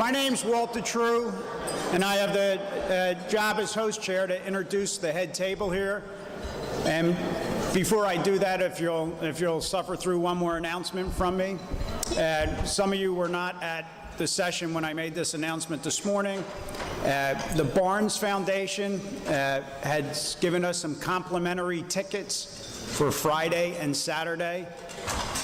My name's Walter True, and I have the job as host chair to introduce the head table here. And before I do that, if you'll suffer through one more announcement from me. Some of you were not at the session when I made this announcement this morning. The Barnes Foundation has given us some complimentary tickets for Friday and Saturday.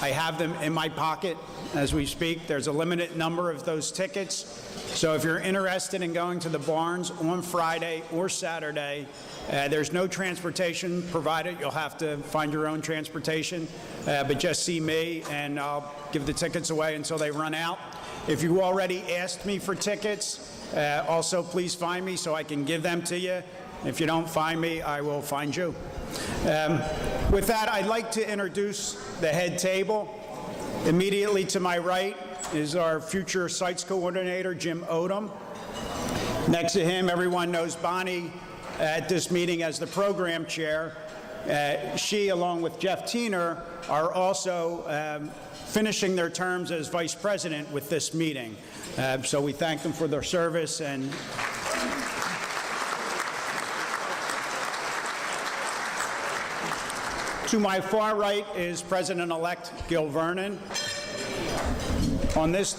I have them in my pocket as we speak. There's a limited number of those tickets. So if you're interested in going to the Barnes on Friday or Saturday, there's no transportation provided. You'll have to find your own transportation, but just see me and I'll give the tickets away until they run out. If you already asked me for tickets, also please find me so I can give them to you. If you don't find me, I will find you. With that, I'd like to introduce the head table. Immediately to my right is our future sites coordinator, Jim Odom. Next to him, everyone knows Bonnie at this meeting as the program chair. She, along with Jeff Tiener, are also finishing their terms as vice president with this meeting. So we thank them for their service. And to my far right is President-elect Gil Vernon. On this,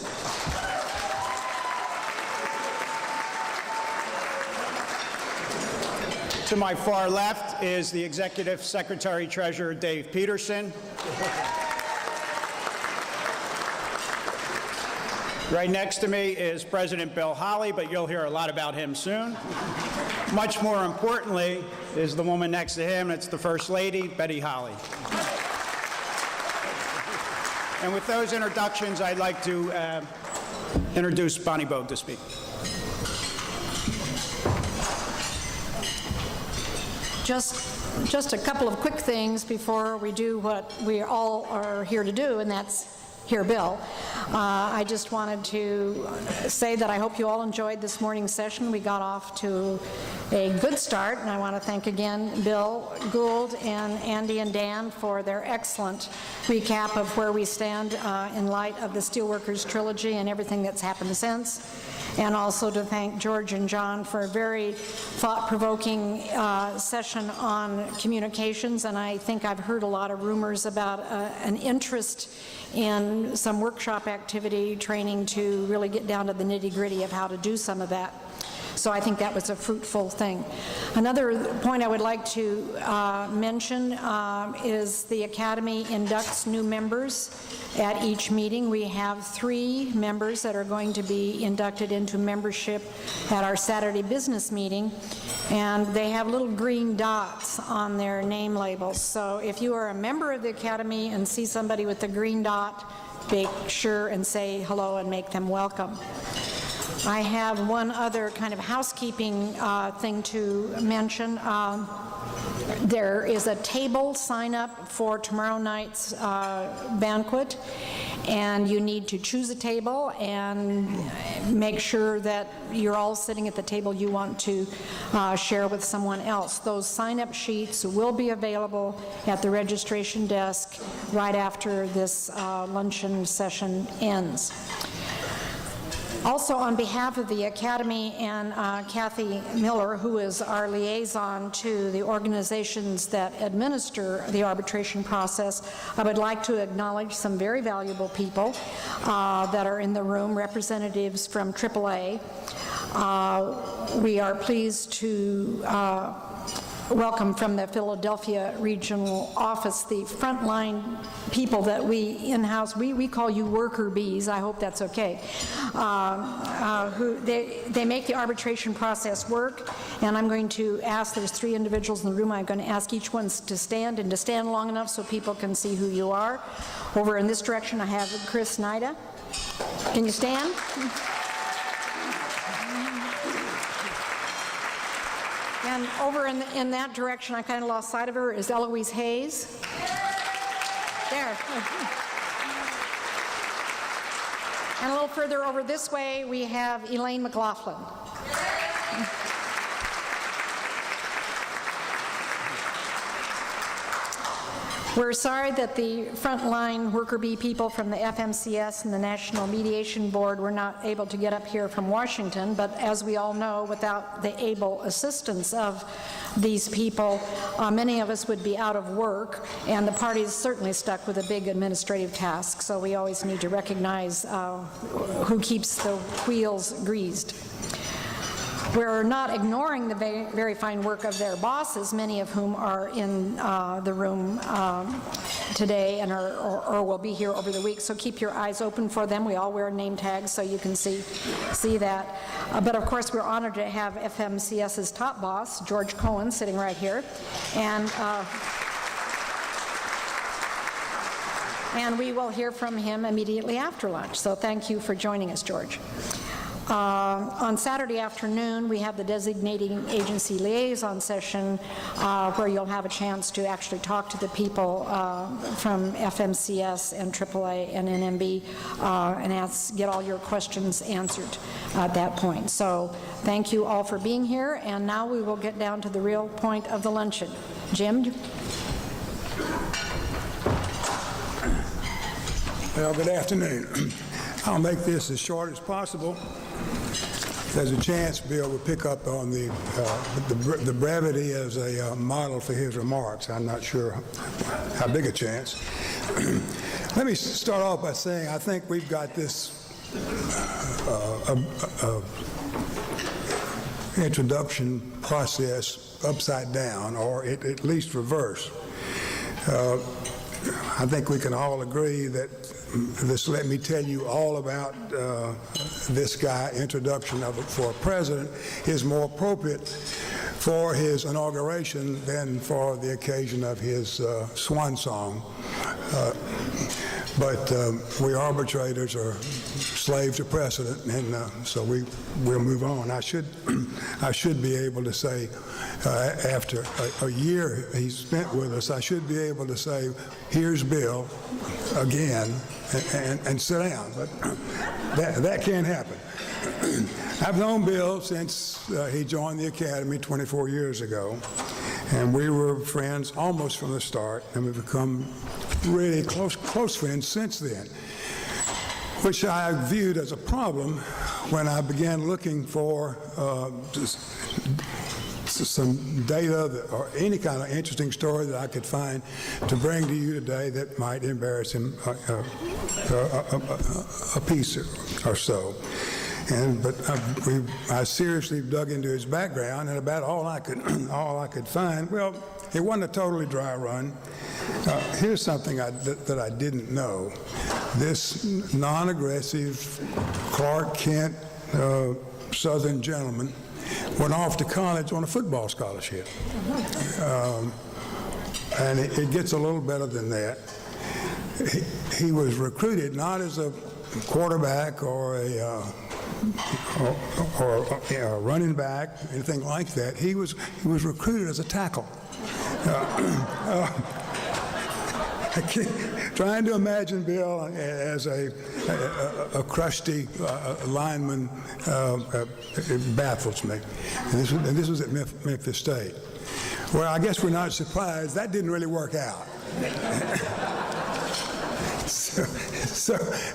to my far left is the Executive Secretary Treasurer Dave Peterson. Right next to me is President Bill Holley, but you'll hear a lot about him soon. Much more importantly is the woman next to him. It's the First Lady, Betty Holley. And with those introductions, I'd like to introduce Bonnie Bogue to speak. Just a couple of quick things before we do what we all are here to do, and that's hear Bill. I just wanted to say that I hope you all enjoyed this morning's session. We got off to a good start, and I want to thank again Bill Gould and Andy and Dan for their excellent recap of where we stand in light of the Steelworkers Trilogy and everything that's happened since. And also to thank George and John for a very thought-provoking session on communications. And I think I've heard a lot of rumors about an interest in some workshop activity training to really get down to the nitty-gritty of how to do some of that. So I think that was a fruitful thing. Another point I would like to mention is the Academy inducts new members at each meeting. We have 3 members that are going to be inducted into membership at our Saturday business meeting, and they have little green dots on their name labels. So if you are a member of the Academy and see somebody with a green dot, make sure and say hello and make them welcome. I have one other kind of housekeeping thing to mention. There is a table sign up for tomorrow night's banquet, and you need to choose a table and make sure that you're all sitting at the table you want to share with someone else. Those sign-up sheets will be available at the registration desk right after this luncheon session ends. Also, on behalf of the Academy and Kathy Miller, who is our liaison to the organizations that administer the arbitration process, I would like to acknowledge some very valuable people that are in the room, representatives from AAA. We are pleased to welcome from the Philadelphia Regional Office the frontline people that we in-house, we call you worker bees, I hope that's okay, they make the arbitration process work, and I'm going to ask, there's 3 individuals in the room, I'm going to ask each one to stand, and to stand long enough so people can see who you are. Over in this direction I have Chris Nida. Can you stand? And over in that direction, I kind of lost sight of her, is Eloise Hayes. There. And a little further over this way, we have Elaine McLaughlin. We're sorry that the frontline worker bee people from the FMCS and the National Mediation Board were not able to get up here from Washington, but as we all know, without the able assistance of these people, many of us would be out of work, and the party is certainly stuck with a big administrative task, so we always need to recognize who keeps the wheels greased. We're not ignoring the very fine work of their bosses, many of whom are in the room today and or will be here over the week, so keep your eyes open for them. We all wear name tags so you can see that. But of course, we're honored to have FMCS's top boss, George Cohen, sitting right here. And we will hear from him immediately after lunch. So thank you for joining us, George. On Saturday afternoon, we have the designating agency liaison session where you'll have a chance to actually talk to the people from FMCS and AAA and NMB and get all your questions answered at that point. So thank you all for being here, and now we will get down to the real point of the luncheon. Jim? Well, good afternoon. I'll make this as short as possible. There's a chance Bill will pick up on the brevity as a model for his remarks. I'm not sure how big a chance. Let me start off by saying I think we've got this introduction process upside down, or at least reverse. I think we can all agree that this let me tell you all about this guy introduction for a president is more appropriate for his inauguration than for the occasion of his swan song. But we arbitrators are slaves to precedent, and so we'll move on. I should be able to say, after a year he's spent with us, I should be able to say, here's Bill again, and sit down. But that can't happen. I've known Bill since he joined the Academy 24 years ago, and we were friends almost from the start, and we've become really close friends since then, which I viewed as a problem when I began looking for some data or any kind of interesting story that I could find to bring to you today that might embarrass him a piece or so. But I seriously dug into his background, and about all I could find, well, it wasn't a totally dry run. Here's something that I didn't know. This non-aggressive Clark Kent Southern gentleman went off to college on a football scholarship. And it gets a little better than that. He was recruited not as a quarterback or a running back, anything like that. He was recruited as a tackle. Trying to imagine Bill as a crusty lineman baffles me. And this was at Memphis State. Well, I guess we're not surprised. That didn't really work out.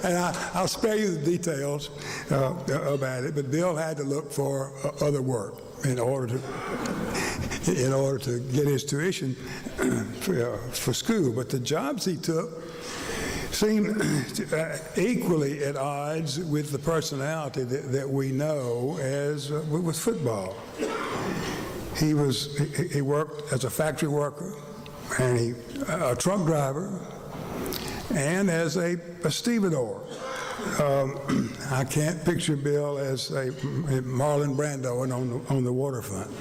And I'll spare you the details about it, but Bill had to look for other work in order to get his tuition for school. But the jobs he took seemed equally at odds with the personality that we know as with football. He worked as a factory worker, and a truck driver, and as a stevedore. I can't picture Bill as a Marlon Brando on the waterfront,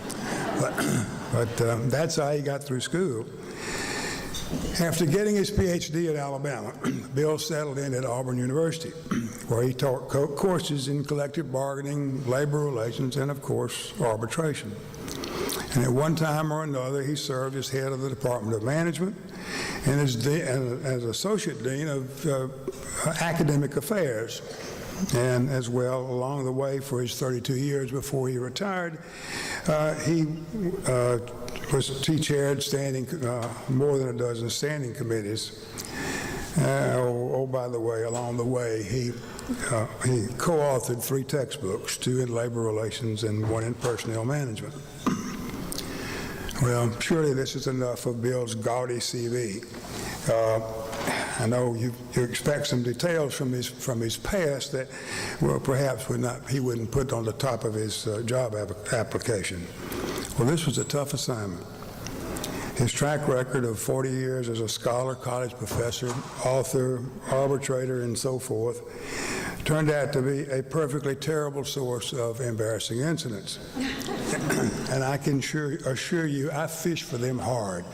but that's how he got through school. After getting his PhD at Alabama, Bill settled in at Auburn University, where he taught courses in collective bargaining, labor relations, and of course arbitration. And at one time or another, he served as head of the Department of Management and as Associate Dean of Academic Affairs. And as well, along the way, for his 32 years before he retired, he chaired more than a dozen standing committees. By the way, along the way, he co-authored 3 textbooks, 2 in labor relations and 1 in personnel management. Well, surely this is enough of Bill's gaudy CV. I know you expect some details from his past that, well, perhaps he wouldn't put on the top of his job application. Well, this was a tough assignment. His track record of 40 years as a scholar, college professor, author, arbitrator, and so forth turned out to be a perfectly terrible source of embarrassing incidents. And I can assure you, I fished for them hard.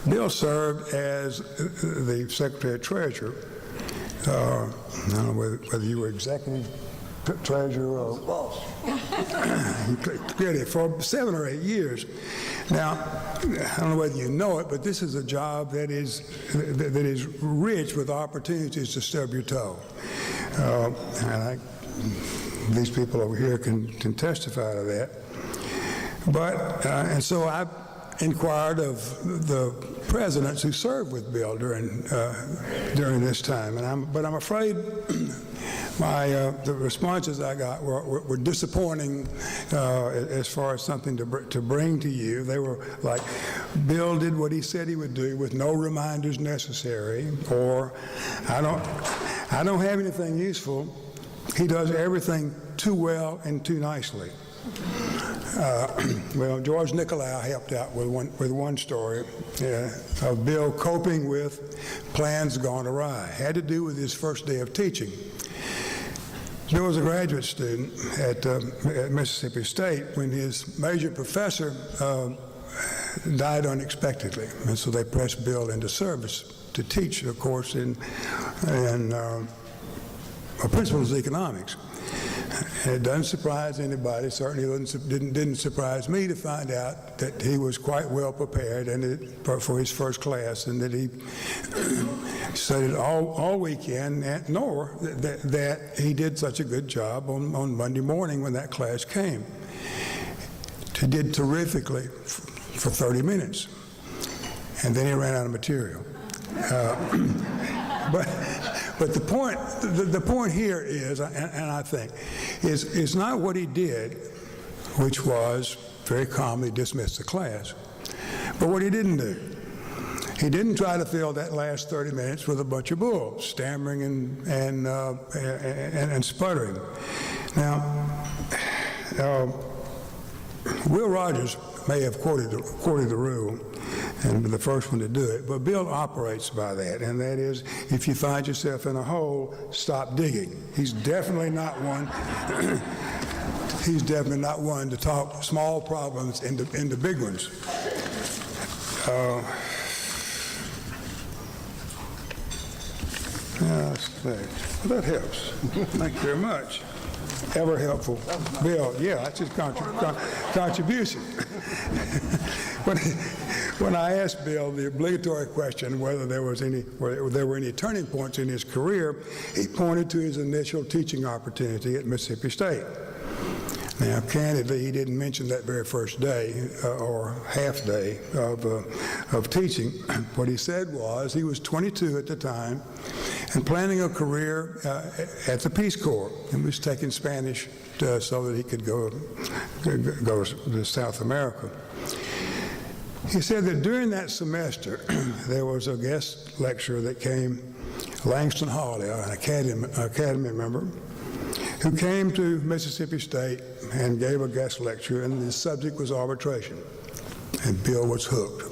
Bill served as the Secretary-Treasurer. I don't know whether you were executive treasurer or boss. For 7 or 8 years. Now, I don't know whether you know it, but this is a job that is rich with opportunities to stub your toe. These people over here can testify to that. But, and so I inquired of the presidents who served with Bill during this time, but I'm afraid the responses I got were disappointing as far as something to bring to you. They were like, Bill did what he said he would do with no reminders necessary, or I don't have anything useful. He does everything too well and too nicely. Well, George Nicolau helped out with one story of Bill coping with plans gone awry. Had to do with his first day of teaching. Bill was a graduate student at Mississippi State when his major professor died unexpectedly, and so they pressed Bill into service to teach a course in principles of economics. And it doesn't surprise anybody, certainly didn't surprise me to find out that he was quite well prepared for his first class, and that he studied all weekend, nor that he did such a good job on Monday morning when that class came. He did terrifically for 30 minutes, and then he ran out of material. But the point here is, and I think, is not what he did, which was very calmly dismiss the class, but what he didn't do. He didn't try to fill that last 30 minutes with a bunch of bull, stammering and sputtering. Now, Will Rogers may have quoted the rule, and the first one to do it, but Bill operates by that, and that is, if you find yourself in a hole, stop digging. He's definitely not one. He's definitely not one to talk small problems into big ones. That helps. Thank you very much. Ever helpful. Bill, yeah, that's his contribution. When I asked Bill the obligatory question whether there were any turning points in his career, he pointed to his initial teaching opportunity at Mississippi State. Now, candidly, he didn't mention that very first day or half day of teaching. What he said was he was 22 at the time and planning a career at the Peace Corps, and was taking Spanish so that he could go to South America. He said that during that semester, there was a guest lecturer that came, Langston Holley, an academy member, who came to Mississippi State and gave a guest lecture, and the subject was arbitration. And Bill was hooked.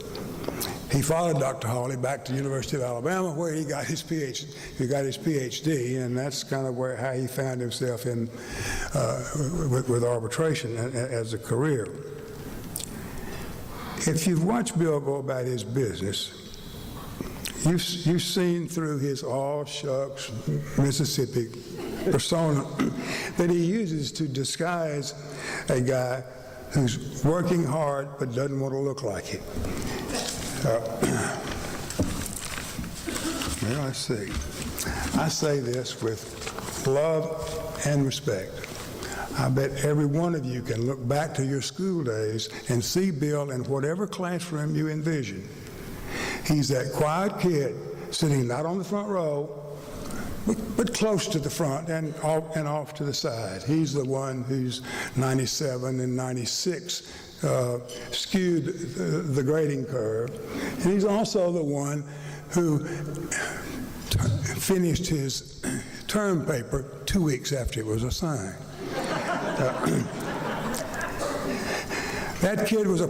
He followed Dr. Holley back to the University of Alabama, where he got his PhD, and that's kind of how he found himself in with arbitration as a career. If you've watched Bill go about his business, you've seen through his all shucks Mississippi persona that he uses to disguise a guy who's working hard but doesn't want to look like it. let's see. I say this with love and respect. I bet every one of you can look back to your school days and see Bill in whatever classroom you envision. He's that quiet kid sitting not on the front row, but close to the front and off to the side. He's the one who's 97 and 96 skewed the grading curve. And he's also the one who finished his term paper 2 weeks after it was assigned. That kid was a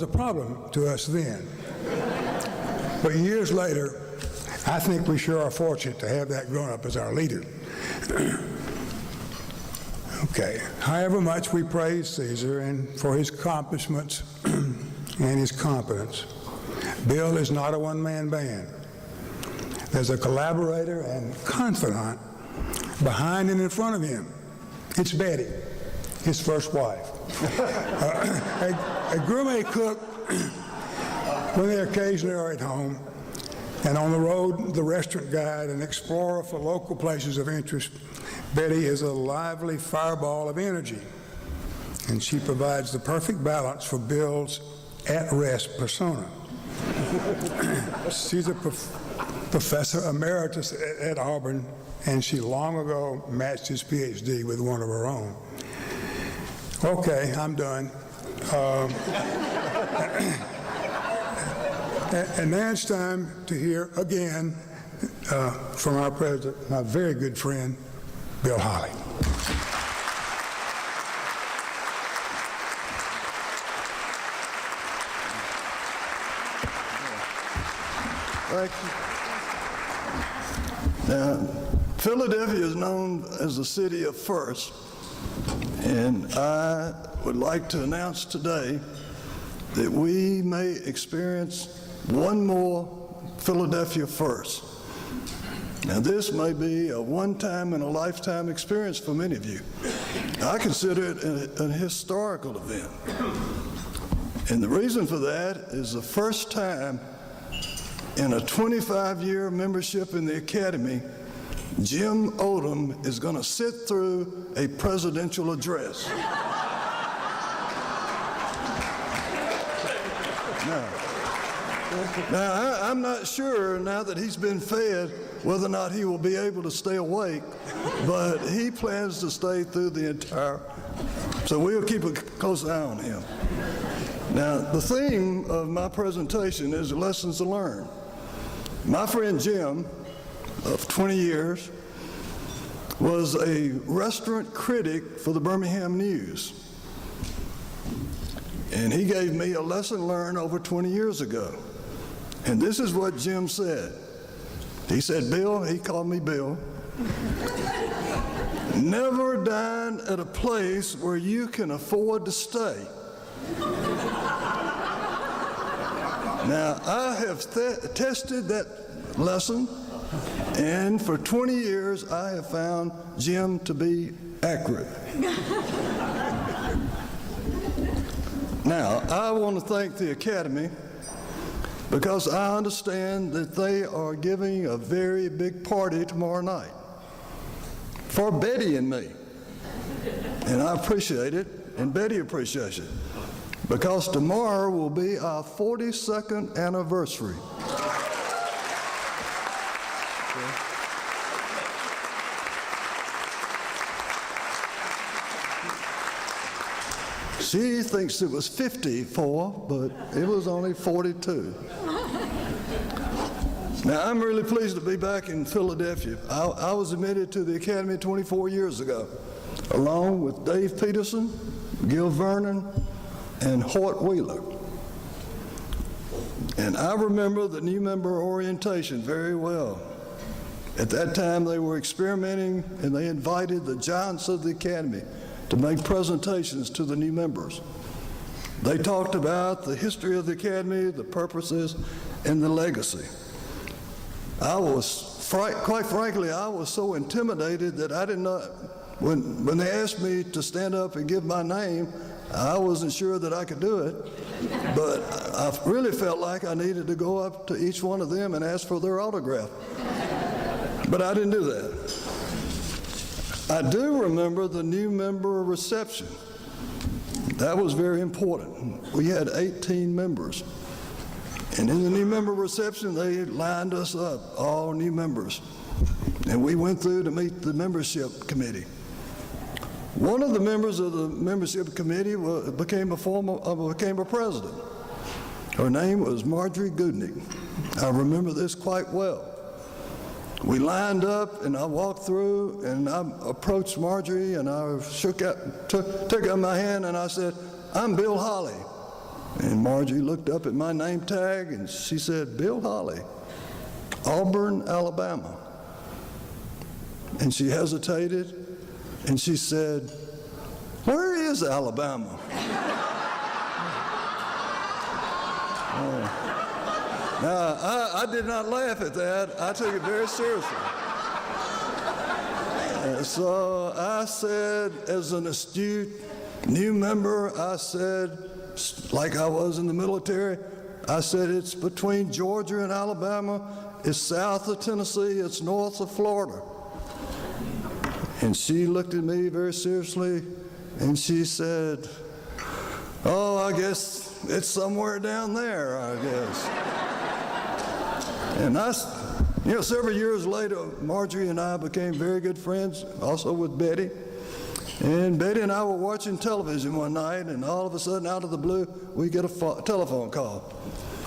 problem to us then. But years later, I think we sure are fortunate to have that grown-up as our leader. Okay. However much we praise Caesar and for his accomplishments and his competence, Bill is not a one-man band. There's a collaborator and confidant behind and in front of him. It's Betty, his first wife. A gourmet cook when they occasionally are at home, and on the road, the restaurant guide and explorer for local places of interest. Betty is a lively fireball of energy, and she provides the perfect balance for Bill's at-rest persona. She's a professor emeritus at Auburn, and she long ago matched his PhD with one of her own. Okay, I'm done. And now it's time to hear again from our president, my very good friend, Bill Holley. Thank you. Now, Philadelphia is known as the city of firsts, and I would like to announce today that we may experience one more Philadelphia first. Now, this may be a one-time in a lifetime experience for many of you. I consider it a historical event. And the reason for that is the first time in a 25-year membership in the Academy, Jim Odom is going to sit through a presidential address. Now, I'm not sure, now that he's been fed, whether or not he will be able to stay awake, but he plans to stay through the entire, so we'll keep a close eye on him. Now, the theme of my presentation is lessons to learn. My friend Jim, of 20 years, was a restaurant critic for the Birmingham News. And he gave me a lesson learned over 20 years ago. And this is what Jim said. He said, Bill, he called me Bill, never dine at a place where you can afford to stay. Now, I have tested that lesson, and for 20 years, I have found Jim to be accurate. Now, I want to thank the Academy because I understand that they are giving a very big party tomorrow night for Betty and me. And I appreciate it, and Betty appreciates it, because tomorrow will be our 42nd anniversary. She thinks it was 54, but it was only 42. Now, I'm really pleased to be back in Philadelphia. I was admitted to the Academy 24 years ago, along with Dave Peterson, Gil Vernon, and Hort Wheeler. And I remember the new member orientation very well. At that time, they were experimenting, and they invited the giants of the Academy to make presentations to the new members. They talked about the history of the Academy, the purposes, and the legacy. I was, quite frankly, I was so intimidated that I did not, when they asked me to stand up and give my name, I wasn't sure that I could do it. but I really felt like I needed to go up to each one of them and ask for their autograph. But I didn't do that. I do remember the new member reception. That was very important. We had 18 members. And in the new member reception, they lined us up, all new members. And we went through to meet the membership committee. One of the members of the membership committee became a president. Her name was Marjorie Goodnick. I remember this quite well. We lined up, and I walked through, and I approached Marjorie, and I took out my hand, and I said, "I'm Bill Holley." And Marjorie looked up at my name tag, and she said, "Bill Holley, Auburn, Alabama." And she hesitated, and she said, "Where is Alabama?" Now, I did not laugh at that. I took it very seriously. So I said, as an astute new member, I said, like I was in the military, I said, "It's between Georgia and Alabama. It's south of Tennessee. It's north of Florida." And she looked at me very seriously, and she said, "Oh, I guess it's somewhere down there, I guess." And several years later, Marjorie and I became very good friends, also with Betty. And Betty and I were watching television one night, and all of a sudden, out of the blue, we get a telephone call.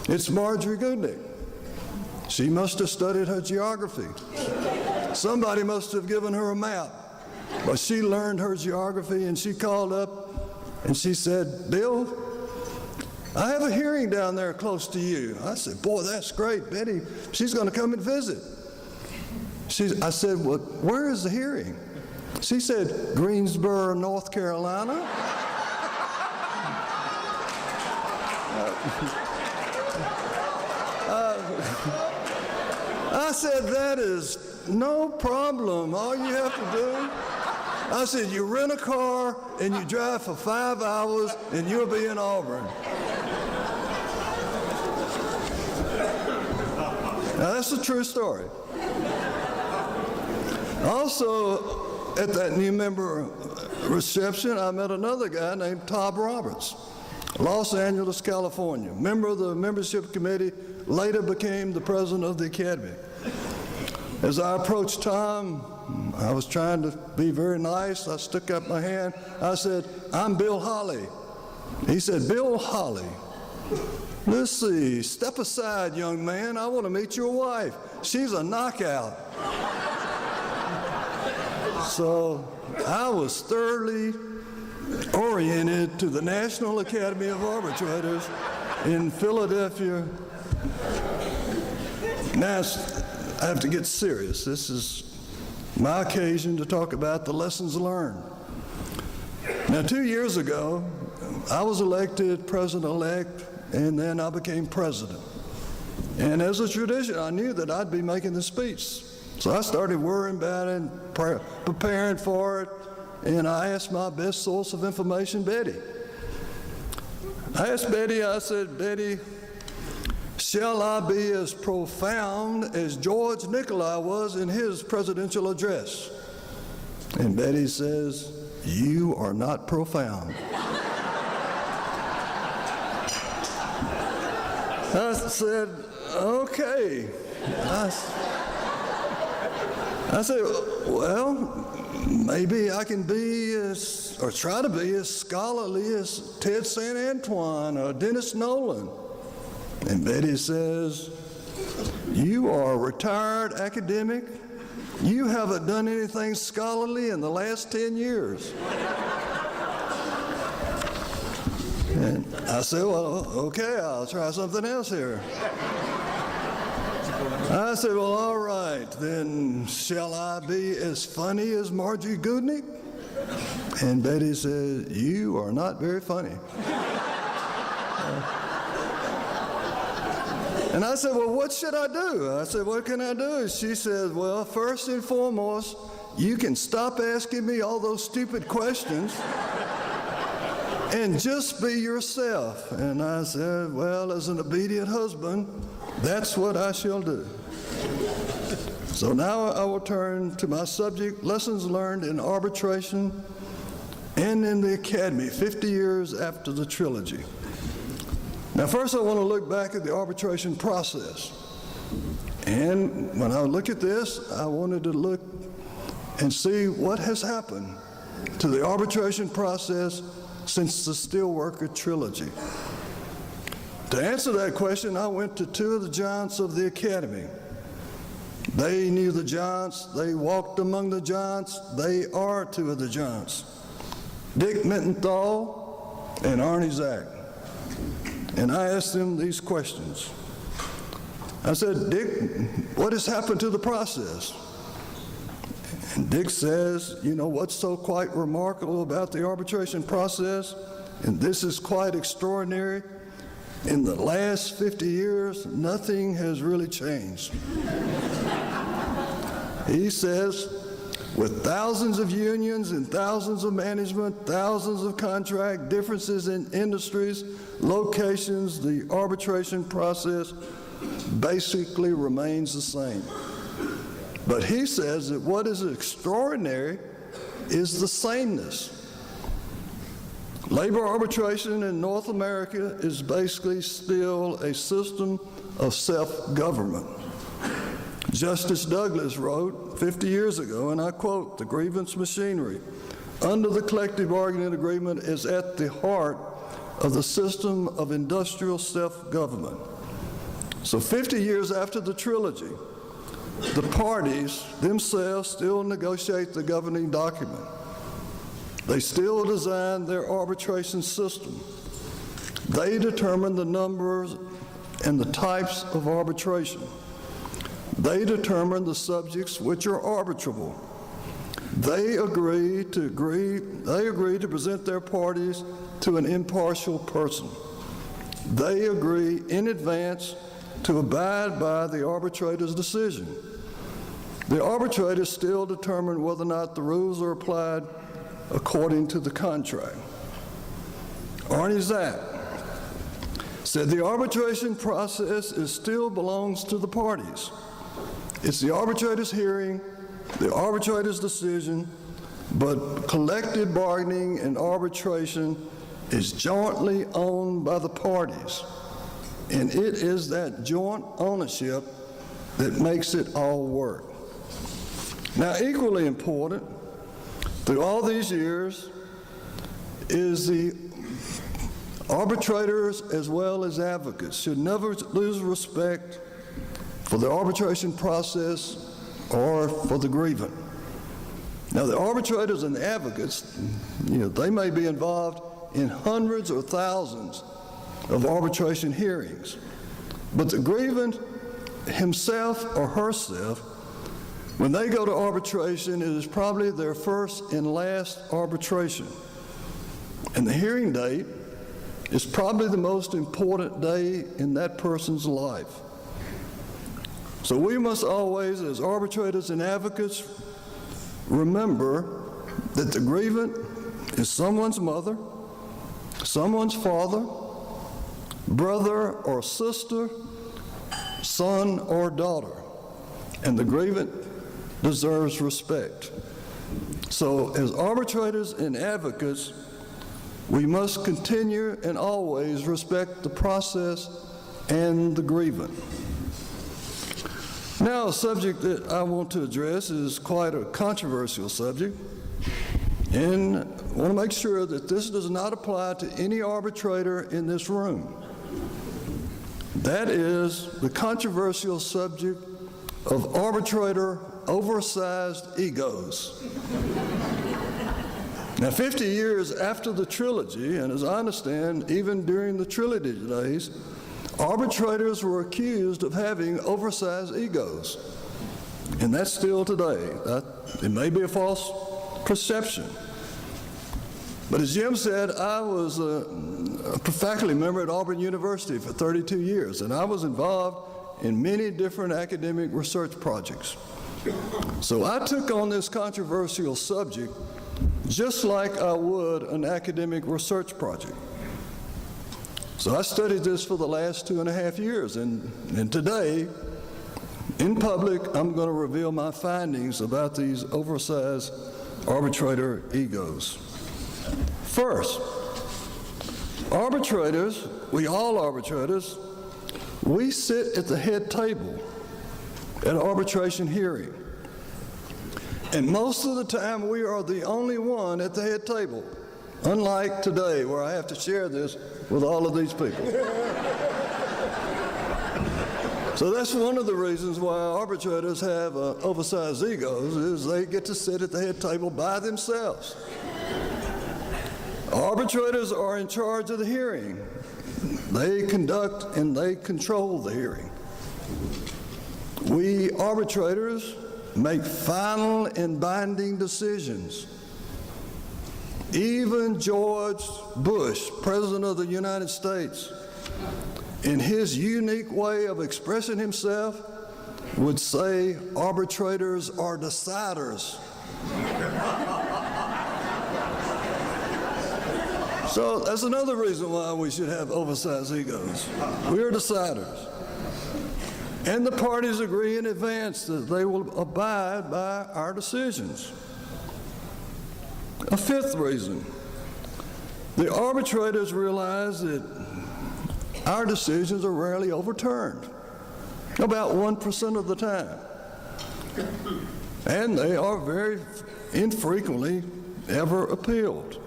It's Marjorie Goodnick. She must have studied her geography. Somebody must have given her a map. But she learned her geography, and she called up, and she said, "Bill, I have a hearing down there close to you." I said, "Boy, that's great, Betty. She's going to come and visit." I said, "Well, where is the hearing?" She said, "Greensboro, North Carolina." I said, "That is no problem. All you have to do," I said, "you rent a car and you drive for 5 hours and you'll be in Auburn." Now, that's a true story. Also, at that new member reception, I met another guy named Tom Roberts, Los Angeles, California, member of the membership committee, later became the president of the academy. As I approached Tom, I was trying to be very nice. I stuck up my hand. I said, "I'm Bill Holley." He said, "Bill Holley? Let's see, step aside, young man. I want to meet your wife. She's a knockout." So I was thoroughly oriented to the National Academy of Arbitrators in Philadelphia. Now, I have to get serious. This is my occasion to talk about the lessons learned. Now, 2 years ago, I was elected president-elect, and then I became president. And as a tradition, I knew that I'd be making the speech. So I started worrying about it and preparing for it, and I asked my best source of information, Betty. I asked Betty, I said, "Betty, shall I be as profound as George Nicolai was in his presidential address?" And Betty says, "You are not profound." I said, "Okay." I said, "Well, maybe I can be or try to be as scholarly as Ted St. Antoine or Dennis Nolan." And Betty says, "You are a retired academic. You haven't done anything scholarly in the last 10 years. And I said, "Well, okay, I'll try something else here." I said, "Well, all right, then shall I be as funny as Marjorie Goodnick?" And Betty said, "You are not very funny." And I said, "Well, what should I do?" I said, "What can I do?" She said, "Well, first and foremost, you can stop asking me all those stupid questions. and just be yourself. And I said, well, as an obedient husband, that's what I shall do. So now I will turn to my subject, lessons learned in arbitration and in the academy, 50 years after the trilogy. Now, first I want to look back at the arbitration process. And when I look at this, I wanted to look and see what has happened to the arbitration process since the Steelworker trilogy. To answer that question, I went to two of the giants of the academy. They knew the giants, they walked among the giants, they are two of the giants, Dick Mittenthal and Arnie Zach. And I asked them these questions. I said, Dick, what has happened to the process? And Dick says, you know what's so quite remarkable about the arbitration process, and this is quite extraordinary, in the last 50 years, nothing has really changed. He says, with thousands of unions and thousands of management, thousands of contract, differences in industries, locations, the arbitration process basically remains the same. But he says that what is extraordinary is the sameness. Labor arbitration in North America is basically still a system of self-government. Justice Douglas wrote 50 years ago, and I quote, "The grievance machinery under the collective bargaining agreement is at the heart of the system of industrial self-government." So 50 years after the trilogy, the parties themselves still negotiate the governing document. They still design their arbitration system. They determine the numbers and the types of arbitration. They determine the subjects which are arbitrable. They agree to present their parties to an impartial person. They agree in advance to abide by the arbitrator's decision. The arbitrators still determine whether or not the rules are applied according to the contract. Arnie Zach said the arbitration process still belongs to the parties. It's the arbitrator's hearing, the arbitrator's decision, but collective bargaining and arbitration is jointly owned by the parties. And it is that joint ownership that makes it all work. Now, equally important, through all these years, is the arbitrators as well as advocates should never lose respect for the arbitration process or for the grievant. Now, the arbitrators and the advocates, they may be involved in hundreds or thousands of arbitration hearings, but the grievant himself or herself, when they go to arbitration, it is probably their first and last arbitration. And the hearing date is probably the most important day in that person's life. So we must always, as arbitrators and advocates, remember that the grievant is someone's mother, someone's father, brother or sister, son or daughter, and the grievant deserves respect. So as arbitrators and advocates, we must continue and always respect the process and the grievant. Now, a subject that I want to address is quite a controversial subject, and I want to make sure that this does not apply to any arbitrator in this room. That is the controversial subject of arbitrator oversized egos. Now, 50 years after the trilogy, and as I understand, even during the trilogy days, arbitrators were accused of having oversized egos. And that's still today. It may be a false perception. But as Jim said, I was a faculty member at Auburn University for 32 years, and I was involved in many different academic research projects. So I took on this controversial subject just like I would an academic research project. So I studied this for the last 2.5 years, and today, in public, I'm going to reveal my findings about these oversized arbitrator egos. First, arbitrators, all arbitrators, we sit at the head table at arbitration hearing. And most of the time, we are the only one at the head table, unlike today, where I have to share this with all of these people. So that's one of the reasons why arbitrators have oversized egos, is they get to sit at the head table by themselves. Arbitrators are in charge of the hearing. They conduct and they control the hearing. We arbitrators make final and binding decisions. Even George Bush, President of the United States, in his unique way of expressing himself, would say arbitrators are deciders. So that's another reason why we should have oversized egos. We are deciders. And the parties agree in advance that they will abide by our decisions. A fifth reason, the arbitrators realize that our decisions are rarely overturned, about 1% of the time. And they are very infrequently ever appealed.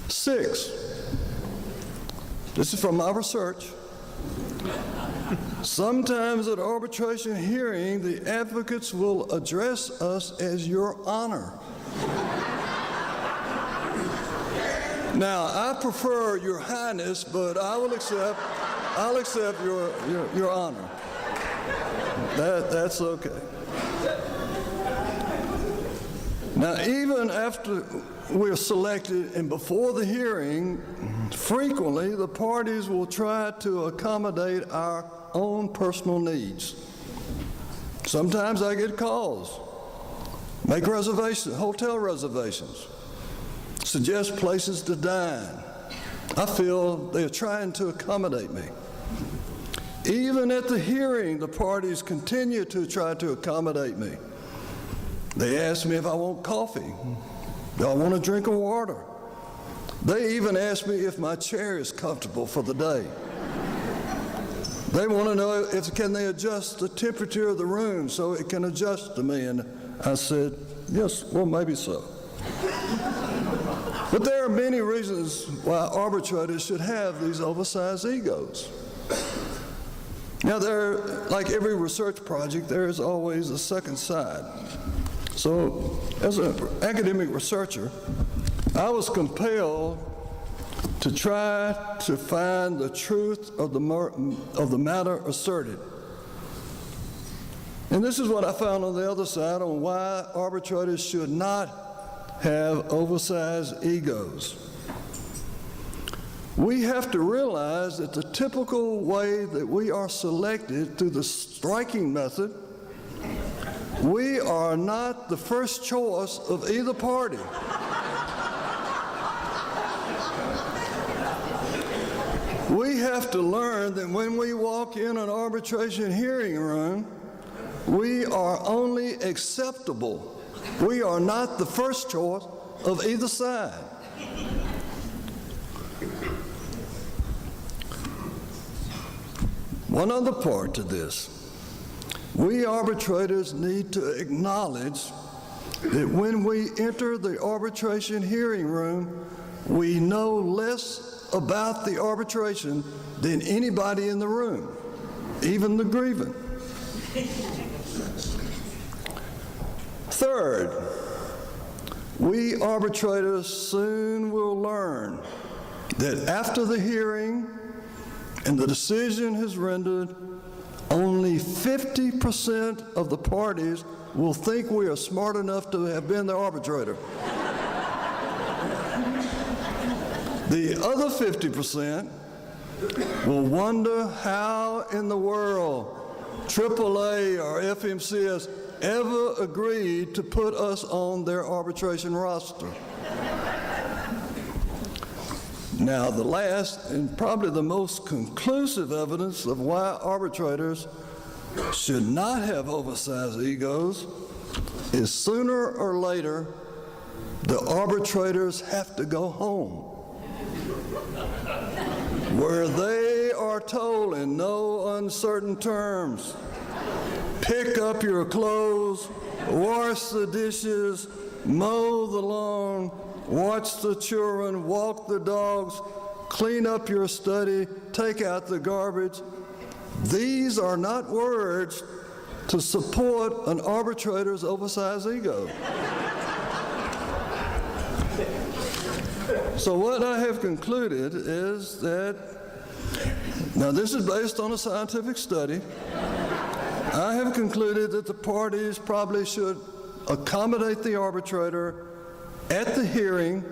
6, this is from my research. Sometimes at arbitration hearing, the advocates will address us as Your Honor. Now, I prefer Your Highness, but I'll accept your Honor. That's okay. Now, even after we're selected and before the hearing, frequently the parties will try to accommodate our own personal needs. Sometimes I get calls, make reservations, hotel reservations, suggest places to dine. I feel they're trying to accommodate me. Even at the hearing, the parties continue to try to accommodate me. They ask me if I want coffee. Do I want a drink of water? They even ask me if my chair is comfortable for the day. They want to know if can they adjust the temperature of the room so it can adjust to me. And I said, yes, well, maybe so. But there are many reasons why arbitrators should have these oversized egos. Now, like every research project, there is always a second side. So, as an academic researcher, I was compelled to try to find the truth of the matter asserted. And this is what I found on the other side on why arbitrators should not have oversized egos. We have to realize that the typical way that we are selected through the striking method, we are not the first choice of either party. We have to learn that when we walk in an arbitration hearing room, we are only acceptable. We are not the first choice of either side. One other part to this. We arbitrators need to acknowledge that when we enter the arbitration hearing room, we know less about the arbitration than anybody in the room, even the grievant. Third, we arbitrators soon will learn that after the hearing and the decision is rendered, only 50% of the parties will think we are smart enough to have been the arbitrator. The other 50% will wonder how in the world AAA or FMCS ever agreed to put us on their arbitration roster. Now, the last and probably the most conclusive evidence of why arbitrators should not have oversized egos is sooner or later, the arbitrators have to go home, where they are told in no uncertain terms, pick up your clothes, wash the dishes, mow the lawn, watch the children, walk the dogs, clean up your study, take out the garbage. These are not words to support an arbitrator's oversized ego. So what I have concluded is that, now this is based on a scientific study, I have concluded that the parties probably should accommodate the arbitrator at the hearing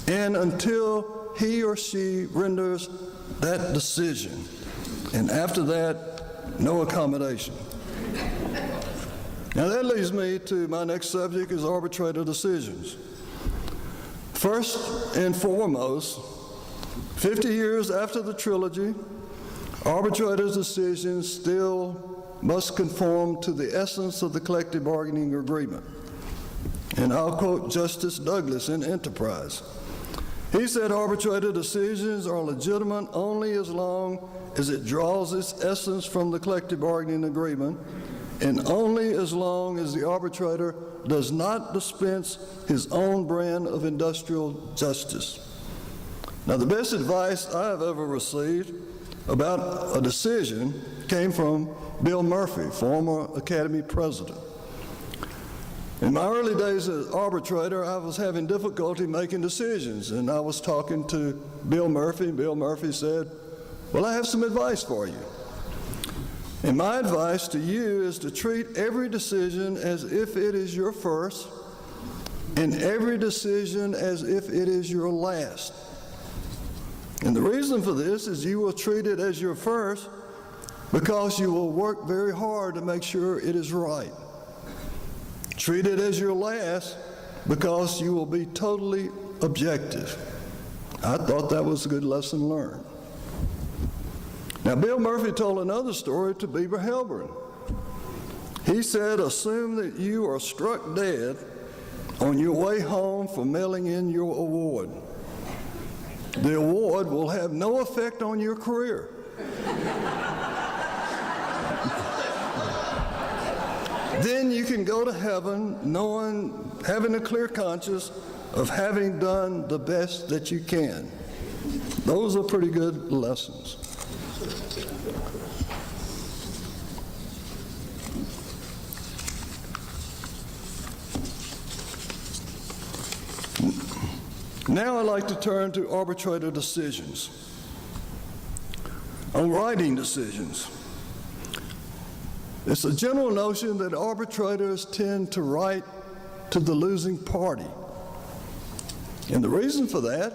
and until he or she renders that decision. And after that, no accommodation. Now that leads me to my next subject is arbitrator decisions. First and foremost, 50 years after the trilogy, arbitrator's decisions still must conform to the essence of the collective bargaining agreement. And I'll quote Justice Douglas in Enterprise. He said arbitrator decisions are legitimate only as long as it draws its essence from the collective bargaining agreement, and only as long as the arbitrator does not dispense his own brand of industrial justice. Now, the best advice I have ever received about a decision came from Bill Murphy, former Academy president. In my early days as arbitrator, I was having difficulty making decisions, and I was talking to Bill Murphy, and Bill Murphy said, well, I have some advice for you. And my advice to you is to treat every decision as if it is your first, and every decision as if it is your last. And the reason for this is you will treat it as your first because you will work very hard to make sure it is right. Treat it as your last because you will be totally objective. I thought that was a good lesson learned. Now, Bill Murphy told another story to Bieber Helbron. He said, assume that you are struck dead on your way home from mailing in your award. The award will have no effect on your career. Then you can go to heaven having a clear conscience of having done the best that you can. Those are pretty good lessons. Now I'd like to turn to arbitrator decisions. On writing decisions, it's a general notion that arbitrators tend to write to the losing party. And the reason for that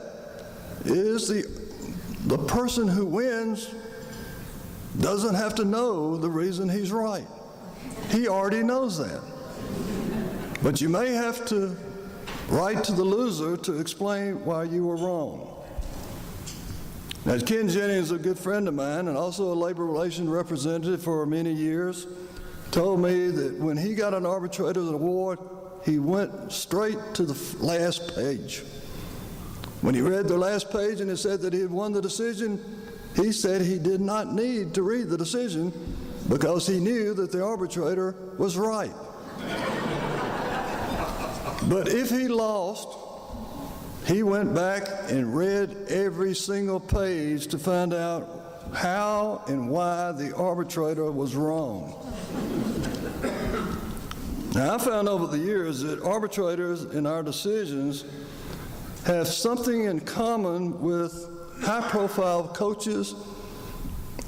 is the person who wins doesn't have to know the reason he's right. He already knows that. But you may have to write to the loser to explain why you were wrong. Now, Ken Jennings, a good friend of mine and also a labor relations representative for many years, told me that when he got an arbitrator's award, he went straight to the last page. When he read the last page and it said that he had won the decision, he said he did not need to read the decision because he knew that the arbitrator was right. But if he lost, he went back and read every single page to find out how and why the arbitrator was wrong. Now, I found over the years that arbitrators in our decisions have something in common with high-profile coaches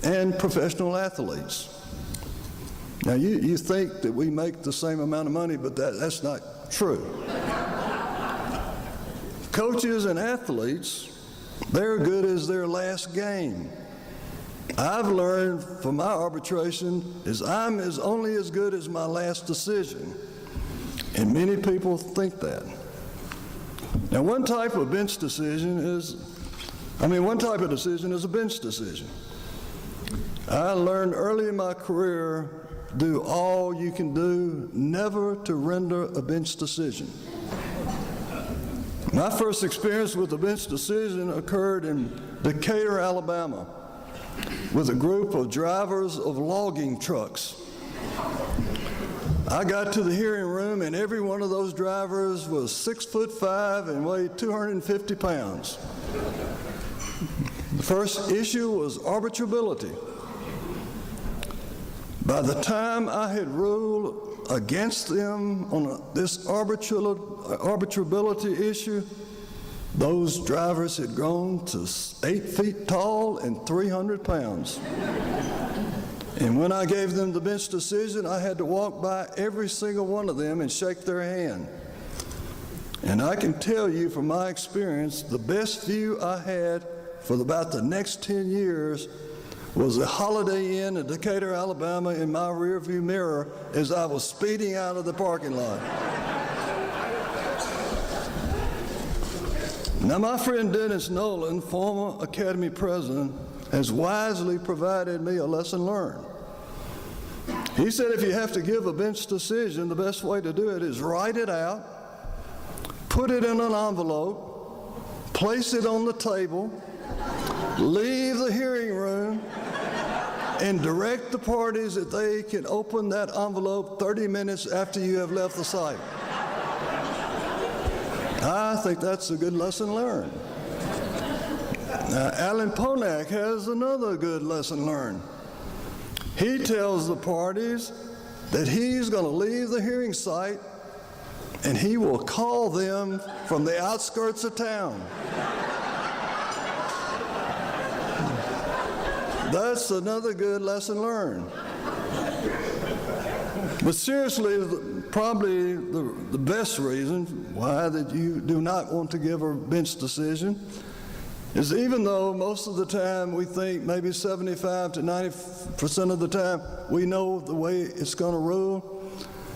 and professional athletes. Now, you think that we make the same amount of money, but that's not true. Coaches and athletes, they're good as their last game. I've learned from my arbitration is I'm only as good as my last decision. And many people think that. Now, one type of decision is a bench decision. I learned early in my career, do all you can do, never to render a bench decision. My first experience with a bench decision occurred in Decatur, Alabama, with a group of drivers of logging trucks. I got to the hearing room, and every one of those drivers was 6'5" and weighed 250 pounds. The first issue was arbitrability. By the time I had ruled against them on this arbitrability issue, those drivers had grown to 8 feet tall and 300 pounds. And when I gave them the bench decision, I had to walk by every single one of them and shake their hand. And I can tell you from my experience, the best view I had for about the next 10 years was a Holiday Inn in Decatur, Alabama in my rearview mirror as I was speeding out of the parking lot. Now, my friend Dennis Nolan, former Academy president, has wisely provided me a lesson learned. He said if you have to give a bench decision, the best way to do it is write it out, put it in an envelope, place it on the table, leave the hearing room, and direct the parties that they can open that envelope 30 minutes after you have left the site. I think that's a good lesson learned. Now, Alan Ponak has another good lesson learned. He tells the parties that he's going to leave the hearing site and he will call them from the outskirts of town. That's another good lesson learned. But seriously, probably the best reason why that you do not want to give a bench decision is even though most of the time we think maybe 75 to 90% of the time we know the way it's going to rule,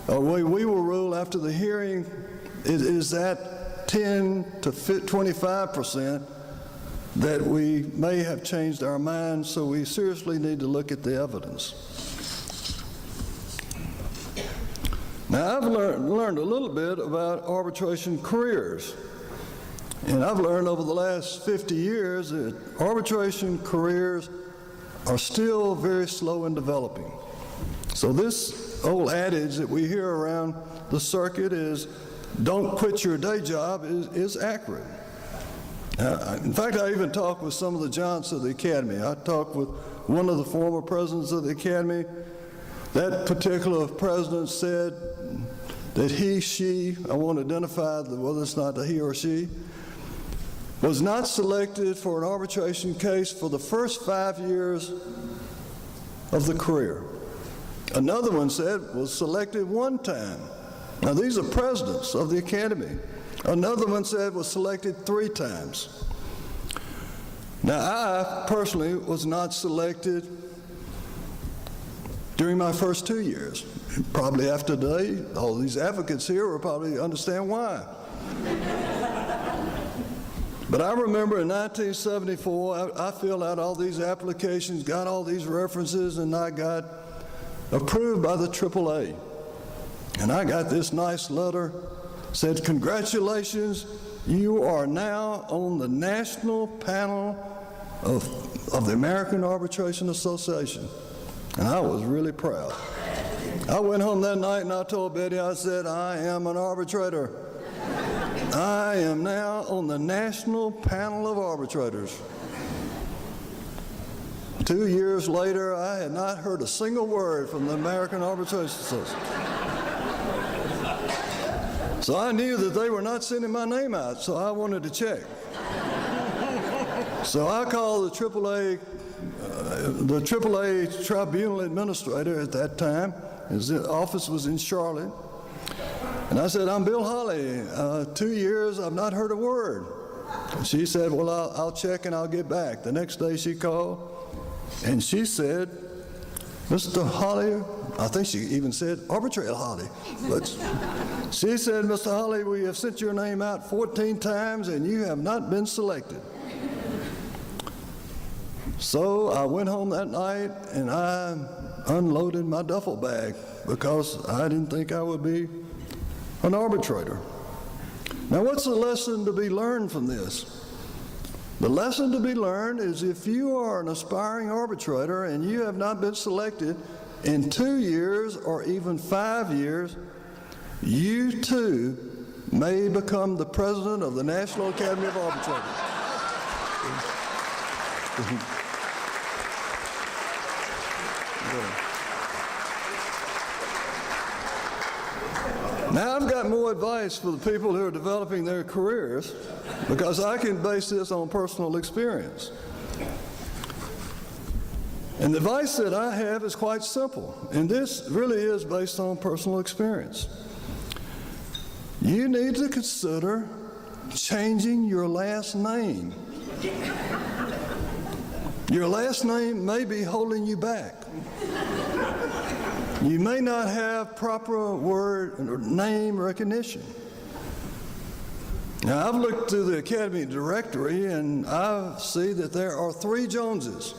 or the way we will rule after the hearing, it is that 10 to 25% that we may have changed our minds, so we seriously need to look at the evidence. Now, I've learned a little bit about arbitration careers. And I've learned over the last 50 years that arbitration careers are still very slow in developing. So this old adage that we hear around the circuit is, don't quit your day job, is accurate. In fact, I even talked with some of the giants of the Academy. I talked with one of the former presidents of the Academy. That particular president said that I won't identify whether it's not a he or she, was not selected for an arbitration case for the first 5 years of the career. Another one said was selected one time. Now, these are presidents of the Academy. Another one said was selected 3 times. Now, I personally was not selected during my first 2 years. Probably after today, all these advocates here will probably understand why. But I remember in 1974, I filled out all these applications, got all these references, and I got approved by the AAA. And I got this nice letter, said, congratulations, you are now on the national panel of the American Arbitration Association. And I was really proud. I went home that night and I told Betty, I said, I am an arbitrator. I am now on the national panel of arbitrators. 2 years later, I had not heard a single word from the American Arbitration Association. So I knew that they were not sending my name out, so I wanted to check. So I called the AAA tribunal administrator at that time. His office was in Charlotte. And I said, I'm Bill Holley. 2 years, I've not heard a word. And she said, well, I'll check and I'll get back. The next day she called. And she said, Mr. Holley, I think she even said arbitrator Holley, but she said, Mr. Holley, we have sent your name out 14 times and you have not been selected. So I went home that night and I unloaded my duffel bag because I didn't think I would be an arbitrator. Now, what's the lesson to be learned from this? The lesson to be learned is if you are an aspiring arbitrator and you have not been selected in 2 years or even 5 years, you too may become the president of the National Academy of Arbitrators. Now, I've got more advice for the people who are developing their careers because I can base this on personal experience. And the advice that I have is quite simple, and this really is based on personal experience. You need to consider changing your last name. Your last name may be holding you back. You may not have proper word or name recognition. Now, I've looked through the Academy directory and I see that there are 3 Joneses.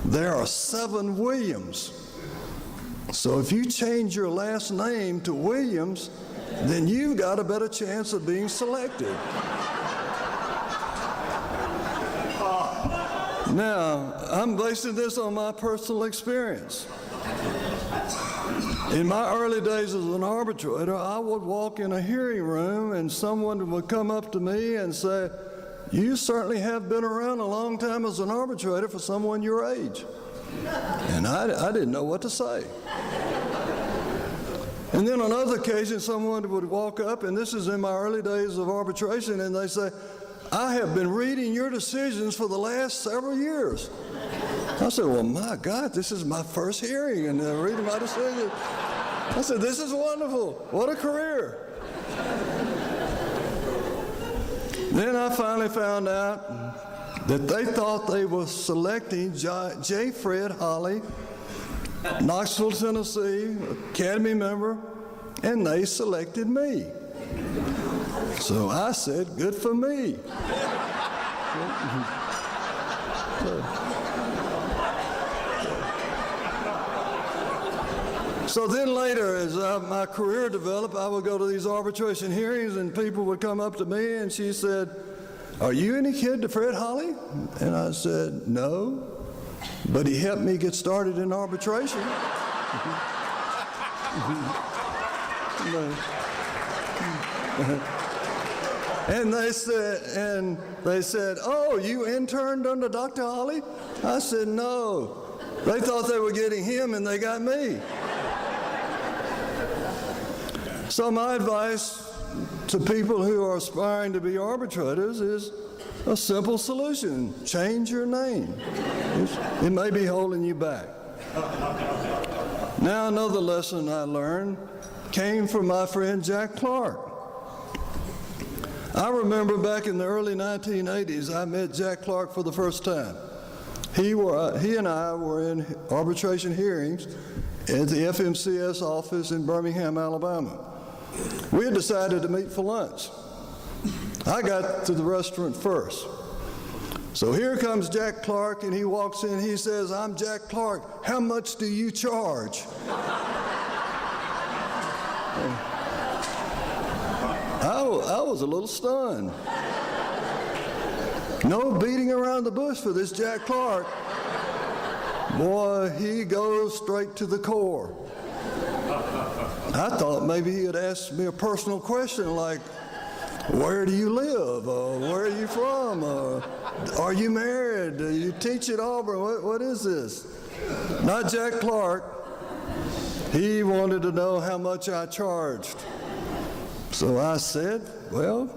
There are 7 Williams. So if you change your last name to Williams, then you've got a better chance of being selected. Now, I'm basing this on my personal experience. In my early days as an arbitrator, I would walk in a hearing room and someone would come up to me and say, "You certainly have been around a long time as an arbitrator for someone your age." And I didn't know what to say. And then on other occasions, someone would walk up, and this is in my early days of arbitration, and they say, "I have been reading your decisions for the last several years." I said, "Well, my God, this is my first hearing, and they're reading my decisions." I said, "This is wonderful. What a career." Then I finally found out that they thought they were selecting J. Fred Holley, Knoxville, Tennessee, Academy member, and they selected me. So I said, "Good for me." So then later, as my career developed, I would go to these arbitration hearings and people would come up to me and she said, "Are you any kid to Fred Holley?" And I said, "No, but he helped me get started in arbitration." And they said, "Oh, you interned under Dr. Holley?" I said, "No. They thought they were getting him and they got me." So my advice to people who are aspiring to be arbitrators is a simple solution. Change your name. It may be holding you back. Now, another lesson I learned came from my friend Jack Clark. I remember back in the early 1980s, I met Jack Clark for the first time. He and I were in arbitration hearings at the FMCS office in Birmingham, Alabama. We had decided to meet for lunch. I got to the restaurant first. So here comes Jack Clark, and he walks in. He says, "I'm Jack Clark. How much do you charge?" I was a little stunned. No beating around the bush for this Jack Clark. Boy, he goes straight to the core. I thought maybe he had asked me a personal question like, "Where do you live?" Or "Where are you from?" Or "Are you married? Do you teach at Auburn?" What is this? Not Jack Clark. He wanted to know how much I charged. So I said, "Well,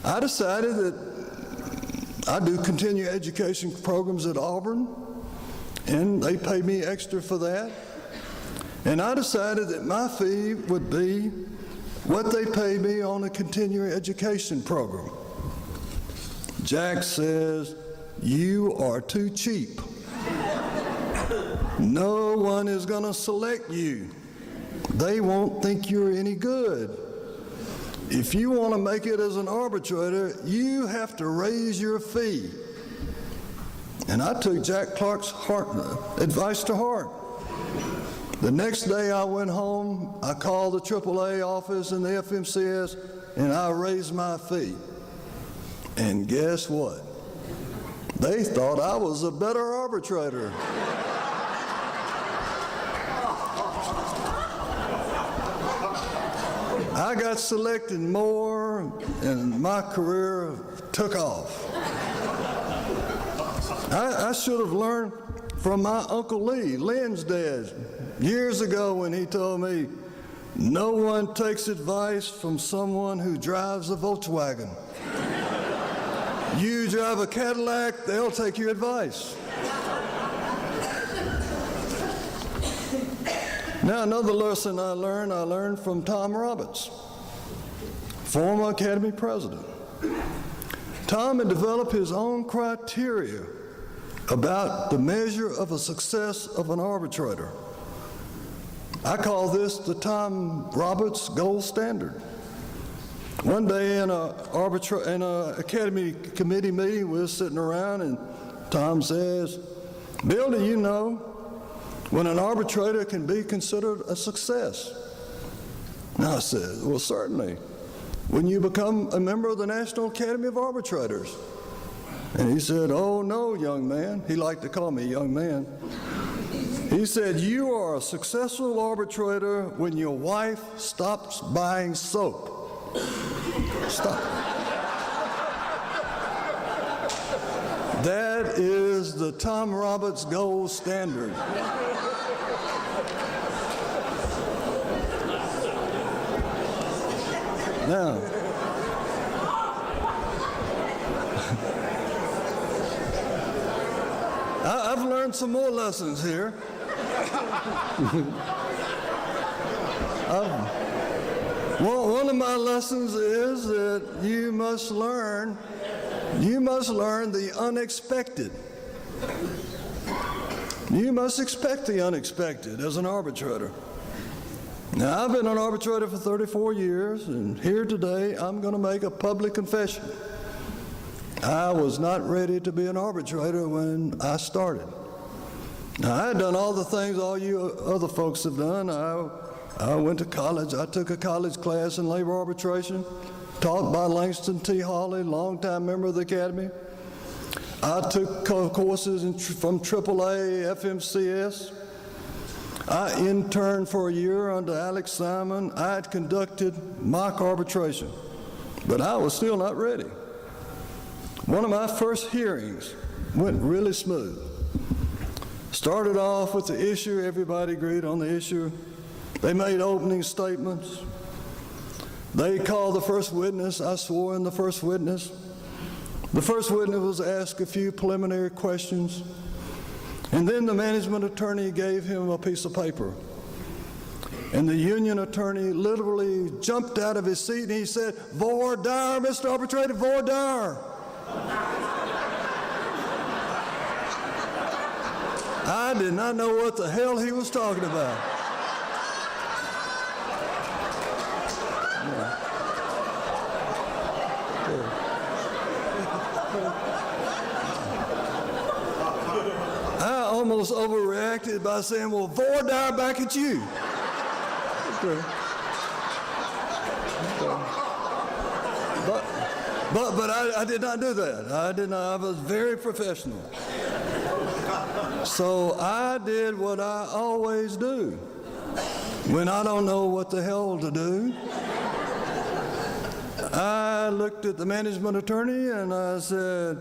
I decided that I do continuing education programs at Auburn, and they pay me extra for that. And I decided that my fee would be what they pay me on a continuing education program." Jack says, "You are too cheap." No one is going to select you. They won't think you're any good. If you want to make it as an arbitrator, you have to raise your fee. And I took Jack Clark's advice to heart. The next day I went home, I called the AAA office and the FMCS, and I raised my fee. And guess what? They thought I was a better arbitrator. I got selected more, and my career took off. I should have learned from my Uncle Lee, Lynn's dad, years ago when he told me, no one takes advice from someone who drives a Volkswagen. You drive a Cadillac, they'll take your advice. Now, another lesson I learned from Tom Roberts, former Academy president. Tom had developed his own criteria about the measure of a success of an arbitrator. I call this the Tom Roberts gold standard. One day in an Academy committee meeting, we were sitting around, and Tom says, "Bill, do you know when an arbitrator can be considered a success?" And I said, "Well, certainly, when you become a member of the National Academy of Arbitrators." And he said, "Oh, no, young man." He liked to call me young man. He said, "You are a successful arbitrator when your wife stops buying soap." Stop. That is the Tom Roberts gold standard. Now, I've learned some more lessons here. One of my lessons is that you must learn the unexpected. You must expect the unexpected as an arbitrator. Now, I've been an arbitrator for 34 years, and here today I'm going to make a public confession. I was not ready to be an arbitrator when I started. Now, I had done all the things all you other folks have done. I went to college. I took a college class in labor arbitration, taught by Langston T. Holley, longtime member of the Academy. I took courses from AAA, FMCS. I interned for a year under Alex Simon. I had conducted mock arbitration, but I was still not ready. One of my first hearings went really smooth. Started off with the issue. Everybody agreed on the issue. They made opening statements. They called the first witness. I swore in the first witness. The first witness was asked a few preliminary questions, and then the management attorney gave him a piece of paper. And the union attorney literally jumped out of his seat and he said, "Voir dire, Mr. Arbitrator, voir dire." I did not know what the hell he was talking about. I almost overreacted by saying, "Well, voir dire back at you." But I did not do that. I did not. I was very professional. So I did what I always do when I don't know what the hell to do. I looked at the management attorney and I said,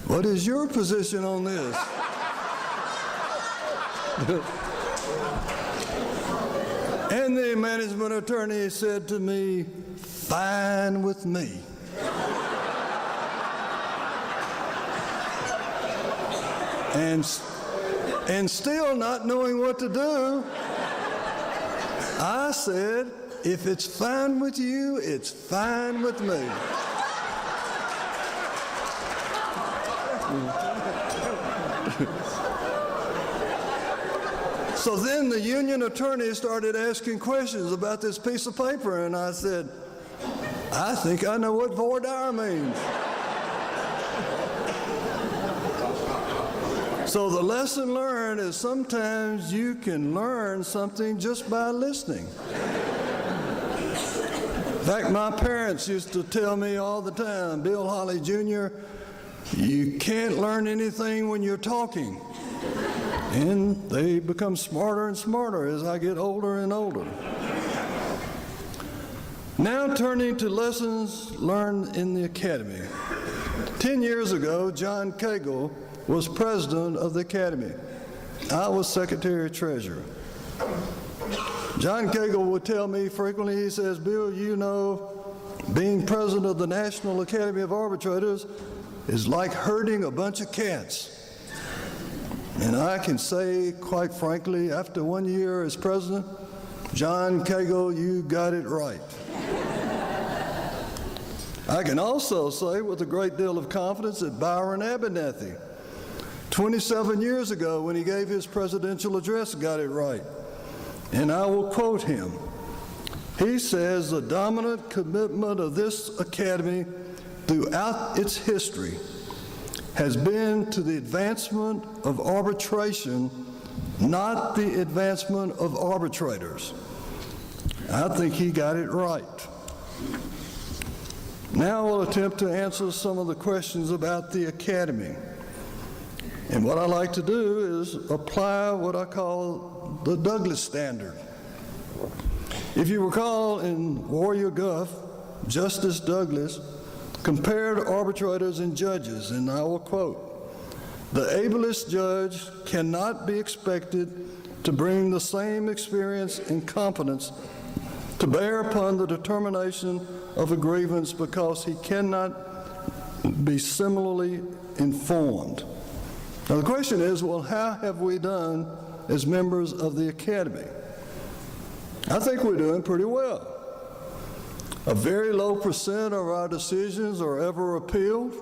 "What is your position on this?" And the management attorney said to me, "Fine with me." And still not knowing what to do, I said, "If it's fine with you, it's fine with me." So then the union attorney started asking questions about this piece of paper, and I said, I think I know what voir dire means. So the lesson learned is sometimes you can learn something just by listening. In fact, my parents used to tell me all the time, Bill Holley Jr., you can't learn anything when you're talking. And they become smarter and smarter as I get older and older. Now turning to lessons learned in the Academy. 10 years ago, John Cagle was president of the Academy. I was secretary-treasurer. John Cagle would tell me frequently, he says, Bill, you know, being president of the National Academy of Arbitrators is like herding a bunch of cats. And I can say, quite frankly, after 1 year as president, John Cagle, you got it right. I can also say with a great deal of confidence that Byron Abernathy, 27 years ago when he gave his presidential address, got it right. And I will quote him. He says, the dominant commitment of this academy throughout its history has been to the advancement of arbitration, not the advancement of arbitrators. I think he got it right. Now I'll attempt to answer some of the questions about the Academy. And what I like to do is apply what I call the Douglas standard. If you recall in Warrior Guff, Justice Douglas compared arbitrators and judges, and I will quote, the ablest judge cannot be expected to bring the same experience and competence to bear upon the determination of a grievance because he cannot be similarly informed. Now the question is, well, how have we done as members of the Academy? I think we're doing pretty well. A very low percent of our decisions are ever appealed,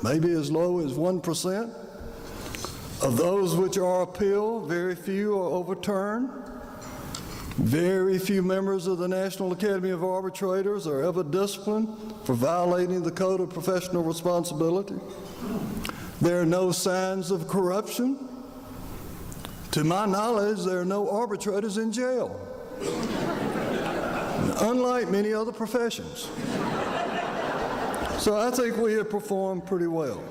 maybe as low as 1%. Of those which are appealed, very few are overturned. Very few members of the National Academy of Arbitrators are ever disciplined for violating the Code of Professional Responsibility. There are no signs of corruption. To my knowledge, there are no arbitrators in jail, unlike many other professions. So I think we have performed pretty well.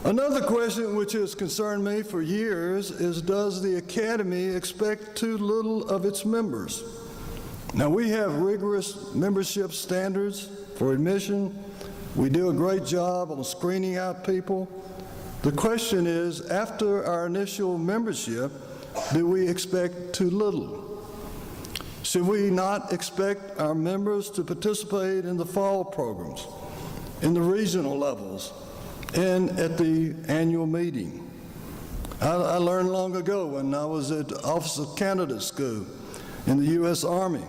Another question which has concerned me for years is, does the Academy expect too little of its members? Now, we have rigorous membership standards for admission. We do a great job on screening out people. The question is, after our initial membership, do we expect too little? Should we not expect our members to participate in the fall programs, in the regional levels, and at the annual meeting? I learned long ago when I was at the Officer Candidate School in the U.S. Army.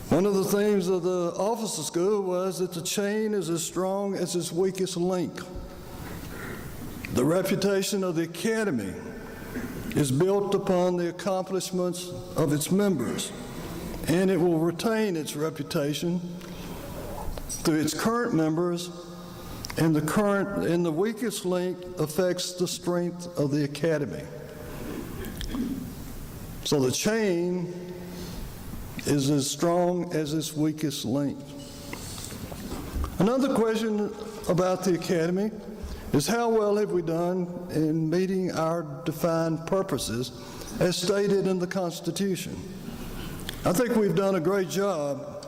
One of the themes of the officer school was that the chain is as strong as its weakest link. The reputation of the Academy is built upon the accomplishments of its members, and it will retain its reputation through its current members, and the weakest link affects the strength of the Academy. So the chain is as strong as its weakest link. Another question about the Academy is, how well have we done in meeting our defined purposes as stated in the Constitution? I think we've done a great job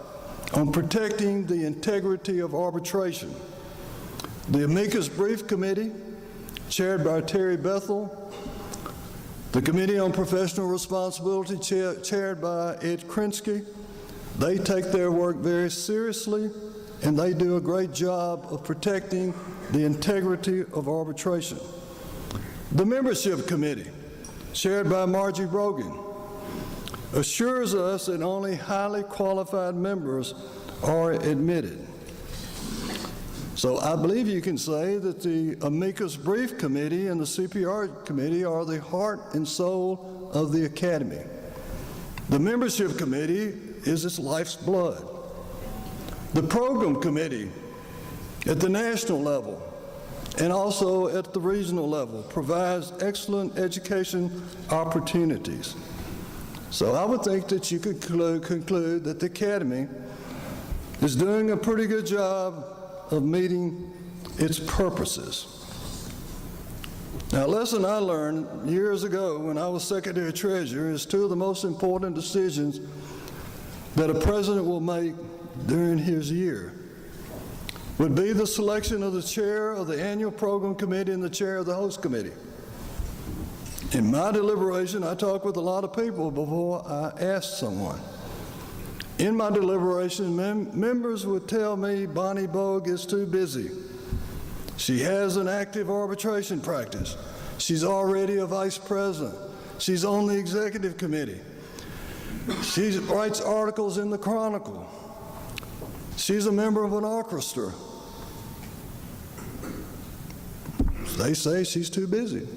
on protecting the integrity of arbitration. The Amicus Brief Committee, chaired by Terry Bethel, the Committee on Professional Responsibility, chaired by Ed Krinsky, they take their work very seriously, and they do a great job of protecting the integrity of arbitration. The Membership Committee, chaired by Margie Brogan, assures us that only highly qualified members are admitted. So I believe you can say that the amicus brief committee and the CPR committee are the heart and soul of the Academy. The membership committee is its life's blood. The program committee at the national level and also at the regional level provides excellent education opportunities. So I would think that you could conclude that the Academy is doing a pretty good job of meeting its purposes. Now, a lesson I learned years ago when I was Secretary Treasurer is two of the most important decisions that a president will make during his year would be the selection of the chair of the annual program committee and the chair of the host committee. In my deliberation, I talked with a lot of people before I asked someone. In my deliberation, members would tell me Bonnie Bogue is too busy. She has an active arbitration practice. She's already a vice president. She's on the executive committee. She writes articles in the Chronicle. She's a member of an orchestra. They say she's too busy.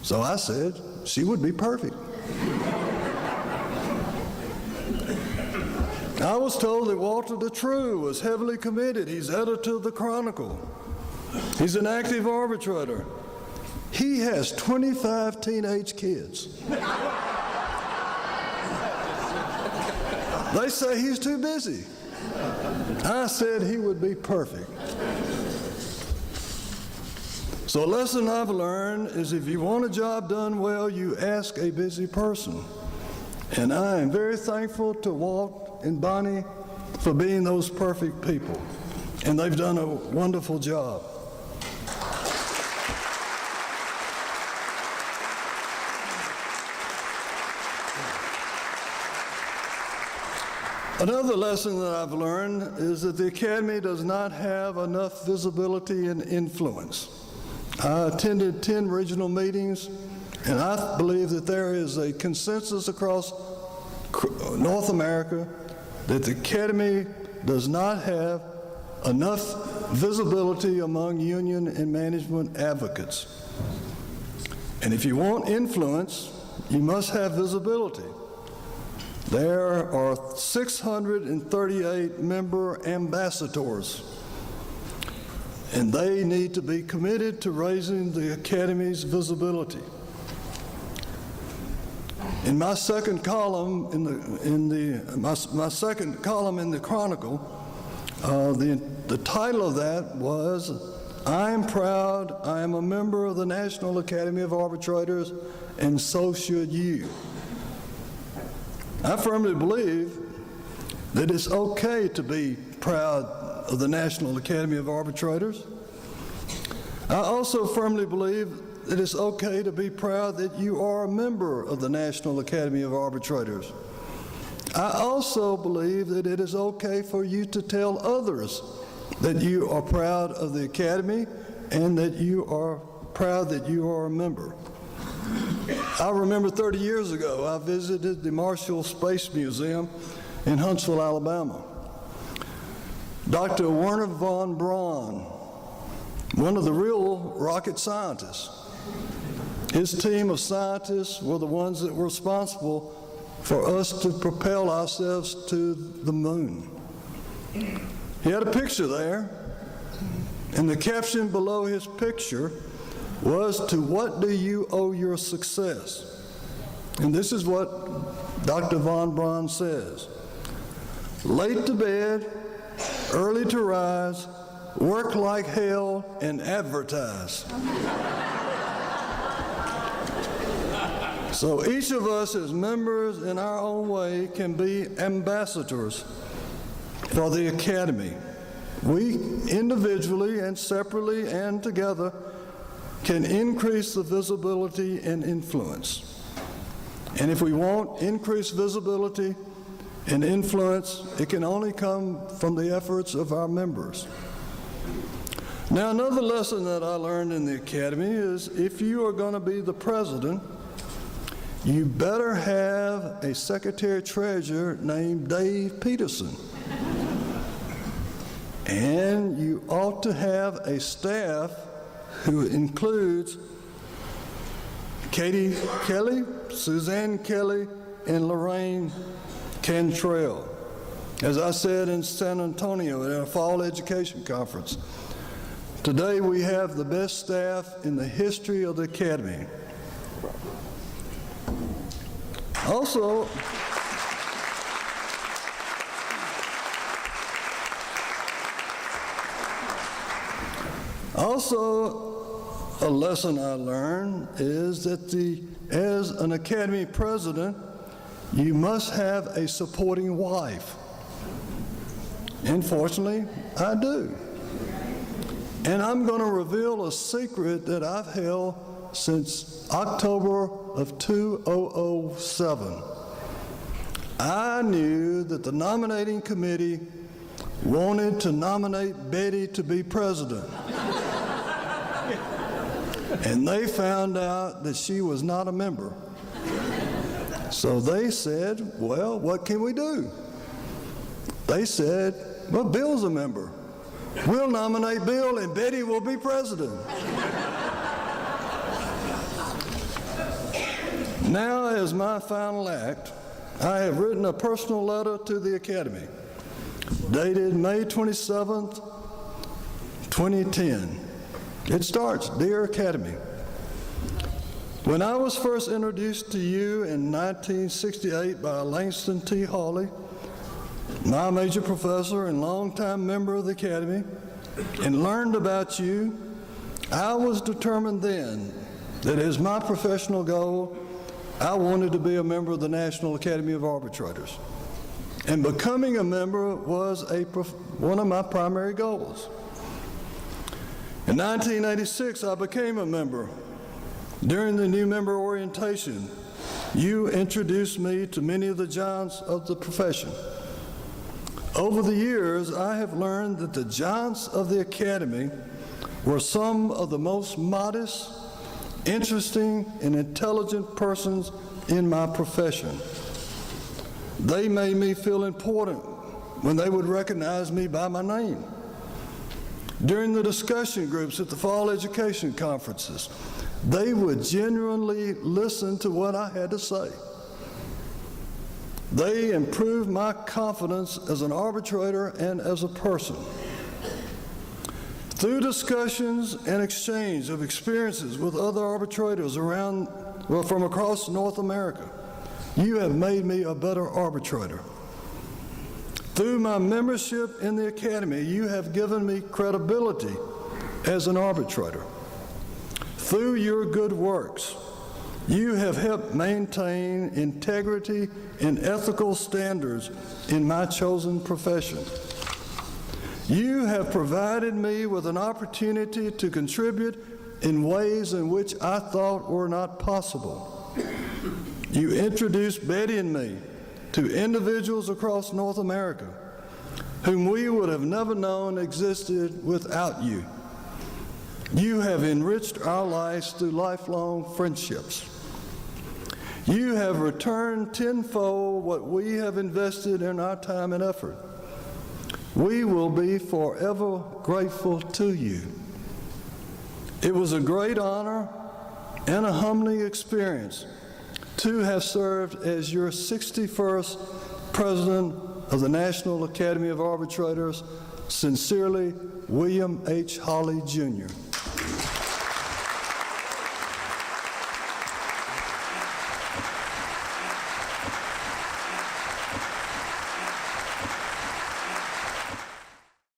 So I said she would be perfect. I was told that Walter DeTrue was heavily committed. He's editor of the Chronicle. He's an active arbitrator. He has 25 teenage kids. They say he's too busy. I said he would be perfect. So a lesson I've learned is if you want a job done well, you ask a busy person. And I am very thankful to Walt and Bonnie for being those perfect people. And they've done a wonderful job. Another lesson that I've learned is that the Academy does not have enough visibility and influence. I attended 10 regional meetings, and I believe that there is a consensus across North America that the Academy does not have enough visibility among union and management advocates. And if you want influence, you must have visibility. There are 638 member ambassadors, and they need to be committed to raising the Academy's visibility. In my second column my second column in the Chronicle, the title of that was, "I am proud I am a member of the National Academy of Arbitrators, and so should you." I firmly believe that it's okay to be proud of the National Academy of Arbitrators. I also firmly believe that it's okay to be proud that you are a member of the National Academy of Arbitrators. I also believe that it is okay for you to tell others that you are proud of the Academy and that you are proud that you are a member. I remember 30 years ago, I visited the Marshall Space Museum in Huntsville, Alabama. Dr. Wernher von Braun, one of the real rocket scientists, his team of scientists were the ones that were responsible for us to propel ourselves to the moon. He had a picture there, and the caption below his picture was, "To what do you owe your success?" And this is what Dr. von Braun says: "Late to bed, early to rise, work like hell, and advertise." So each of us as members in our own way can be ambassadors for the Academy. We individually and separately and together can increase the visibility and influence. And if we want increased visibility and influence, it can only come from the efforts of our members. Now, another lesson that I learned in the Academy is if you are going to be the president, you better have a secretary-treasurer named Dave Peterson. And you ought to have a staff who includes Katie Kelly, Suzanne Kelly, and Lorraine Cantrell. As I said in San Antonio at our fall education conference, today we have the best staff in the history of the Academy. Also, a lesson I learned is that as an Academy president, you must have a supporting wife. And fortunately, I do. And I'm going to reveal a secret that I've held since October of 2007. I knew that the nominating committee wanted to nominate Betty to be president. And they found out that she was not a member. So they said, well, what can we do? They said, well, Bill's a member. We'll nominate Bill and Betty will be president. Now, as my final act, I have written a personal letter to the Academy, dated May 27th, 2010. It starts, Dear Academy, when I was first introduced to you in 1968 by Langston T. Holley, my major professor and longtime member of the Academy, and learned about you, I was determined then that as my professional goal, I wanted to be a member of the National Academy of Arbitrators. And becoming a member was one of my primary goals. In 1986, I became a member. During the new member orientation, you introduced me to many of the giants of the profession. Over the years, I have learned that the giants of the Academy were some of the most modest, interesting, and intelligent persons in my profession. They made me feel important when they would recognize me by my name. During the discussion groups at the fall education conferences, they would genuinely listen to what I had to say. They improved my confidence as an arbitrator and as a person. Through discussions and exchange of experiences with other arbitrators from across North America, you have made me a better arbitrator. Through my membership in the Academy, you have given me credibility as an arbitrator. Through your good works, you have helped maintain integrity and ethical standards in my chosen profession. You have provided me with an opportunity to contribute in ways in which I thought were not possible. You introduced Betty and me to individuals across North America whom we would have never known existed without you. You have enriched our lives through lifelong friendships. You have returned tenfold what we have invested in our time and effort. We will be forever grateful to you. It was a great honor and a humbling experience to have served as your 61st President of the National Academy of Arbitrators. Sincerely, William H. Holley, Jr.